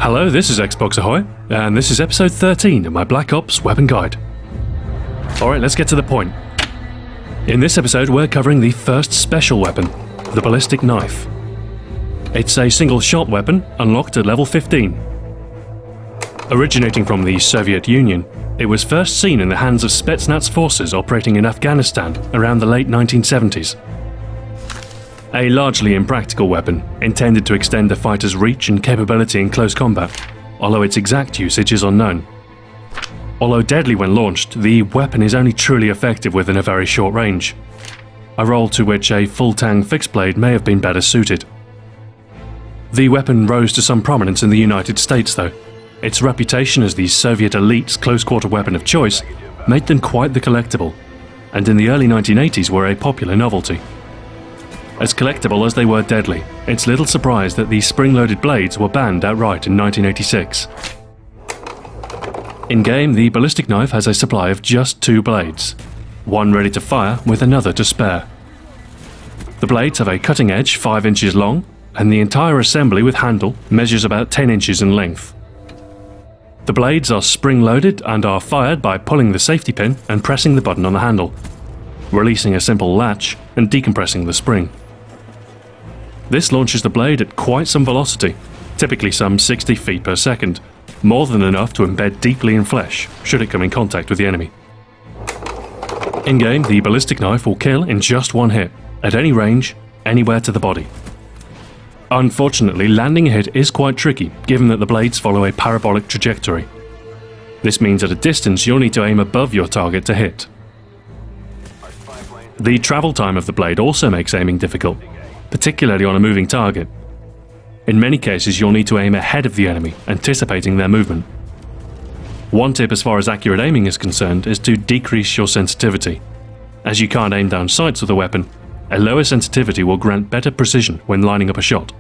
Hello, this is Xbox Ahoy, and this is episode 13 of my Black Ops Weapon Guide. Alright, let's get to the point. In this episode, we're covering the first special weapon, the Ballistic Knife. It's a single-shot weapon, unlocked at level 15. Originating from the Soviet Union, it was first seen in the hands of Spetsnaz forces operating in Afghanistan around the late 1970s. A largely impractical weapon, intended to extend a fighter's reach and capability in close combat, although its exact usage is unknown. Although deadly when launched, the weapon is only truly effective within a very short range, a role to which a full-tang fixed blade may have been better suited. The weapon rose to some prominence in the United States though. Its reputation as the Soviet elite's close-quarter weapon of choice made them quite the collectible, and in the early 1980s were a popular novelty. As collectible as they were deadly, it's little surprise that these spring-loaded blades were banned outright in 1986. In-game, the Ballistic Knife has a supply of just 2 blades, one ready to fire with another to spare. The blades have a cutting edge 5 inches long, and the entire assembly with handle measures about 10 inches in length. The blades are spring-loaded and are fired by pulling the safety pin and pressing the button on the handle, releasing a simple latch and decompressing the spring. This launches the blade at quite some velocity, typically some 60 feet per second, more than enough to embed deeply in flesh should it come in contact with the enemy. In-game, the Ballistic Knife will kill in just one hit, at any range, anywhere to the body. Unfortunately, landing a hit is quite tricky, given that the blades follow a parabolic trajectory. This means at a distance you'll need to aim above your target to hit. The travel time of the blade also makes aiming difficult, particularly on a moving target. In many cases you'll need to aim ahead of the enemy, anticipating their movement. One tip as far as accurate aiming is concerned is to decrease your sensitivity. As you can't aim down sights with the weapon, a lower sensitivity will grant better precision when lining up a shot.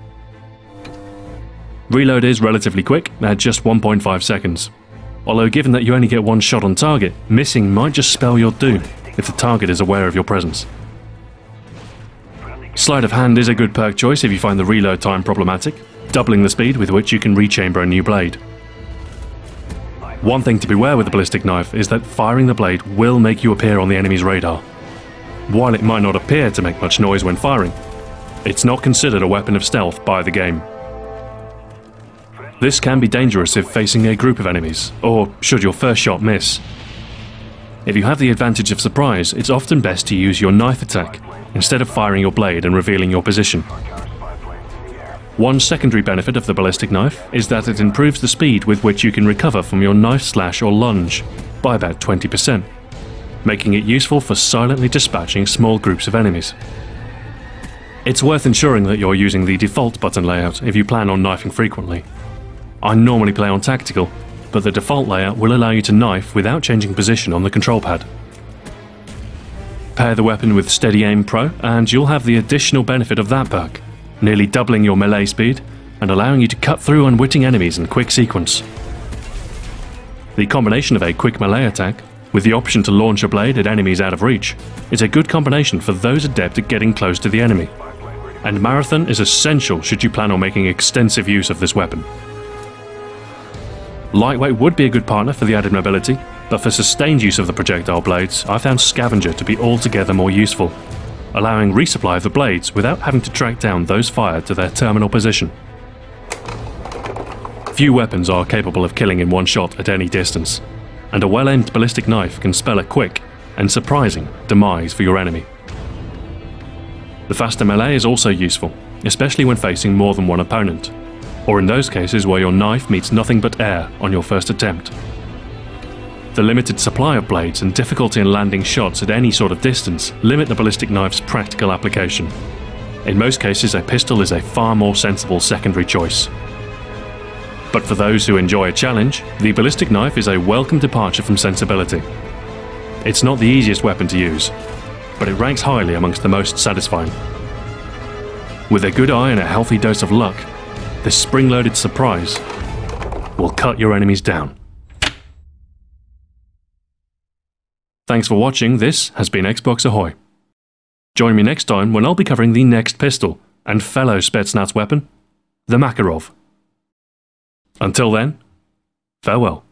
Reload is relatively quick, at just 1.5 seconds. Although given that you only get one shot on target, missing might just spell your doom if the target is aware of your presence. Sleight of hand is a good perk choice if you find the reload time problematic, doubling the speed with which you can rechamber a new blade. One thing to beware with the Ballistic Knife is that firing the blade will make you appear on the enemy's radar. While it might not appear to make much noise when firing, it's not considered a weapon of stealth by the game. This can be dangerous if facing a group of enemies, or should your first shot miss. If you have the advantage of surprise, it's often best to use your knife attack, instead of firing your blade and revealing your position. One secondary benefit of the Ballistic Knife is that it improves the speed with which you can recover from your knife slash or lunge by about 20%, making it useful for silently dispatching small groups of enemies. It's worth ensuring that you're using the default button layout if you plan on knifing frequently. I normally play on tactical, but the default layout will allow you to knife without changing position on the control pad. Pair the weapon with Steady Aim Pro and you'll have the additional benefit of that perk, nearly doubling your melee speed and allowing you to cut through unwitting enemies in quick sequence. The combination of a quick melee attack, with the option to launch a blade at enemies out of reach, is a good combination for those adept at getting close to the enemy. And Marathon is essential should you plan on making extensive use of this weapon. Lightweight would be a good partner for the added mobility, but for sustained use of the projectile blades, I found Scavenger to be altogether more useful, allowing resupply of the blades without having to track down those fired to their terminal position. Few weapons are capable of killing in one shot at any distance, and a well-aimed Ballistic Knife can spell a quick and surprising demise for your enemy. The faster melee is also useful, especially when facing more than one opponent, or in those cases where your knife meets nothing but air on your first attempt. The limited supply of blades and difficulty in landing shots at any sort of distance limit the Ballistic Knife's practical application. In most cases, a pistol is a far more sensible secondary choice. But for those who enjoy a challenge, the Ballistic Knife is a welcome departure from sensibility. It's not the easiest weapon to use, but it ranks highly amongst the most satisfying. With a good eye and a healthy dose of luck, this spring-loaded surprise will cut your enemies down. Thanks for watching. This has been Xbox Ahoy. Join me next time when I'll be covering the next pistol and fellow Spetsnaz weapon, the Makarov. Until then, farewell.